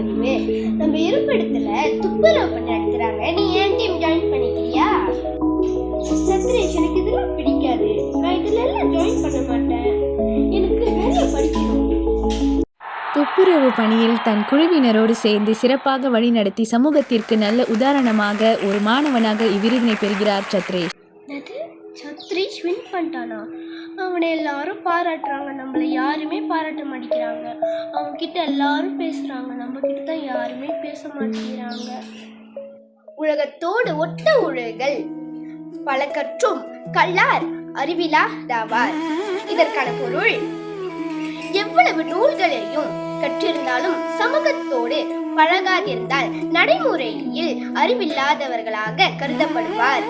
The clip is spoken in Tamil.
அறிவு. நம்ம இருப்பிடத்துல துப்புரவு பண்ணி நடத்துறாங்க. நீ ஏன் டீம் ஜாயின் பண்ணிக்கிறியா? சத்ரேஷ், எனக்கு இதெல்லாம் பிடிக்காது. நான் இதுல எல்லாம் ஜாயின் பண்ண மாட்டேன். எனக்கு நிறைய படிக்கணும். துப்புரவு பணியில் தன் குழுவினரோடு சேர்ந்து சிறப்பாக வழிநடத்தி சமூகத்திற்கு நல்ல உதாரணமாக ஒரு மாணவனாக இவ்விருதினை பெறுகிறார் சத்ரேஷ். சத்ரேஷ் வின் பண்ணிட்டானா? அவனை எல்லாரும் பாராட்டுறாங்க, நம்மளை யாருமே பாராட்ட மாட்டேங்கிறாங்க. அவன்கிட்ட எல்லாரும் பேசுறாங்க, நம்ம கிட்ட தான் யாருமே பேச மாட்டேங்கிறாங்க. உலகத்தோடு ஒட்ட உலகள் பல கற்றும் கல்லார் அறிவிலாதாவார். இதற்கான பொருள், எவ்வளவு நூல்களையும் கற்றிருந்தாலும் சமூகத்தோடு பழகாதிருந்தால் நடைமுறையில் அறிவில்லாதவர்களாக கருதப்படுவார்.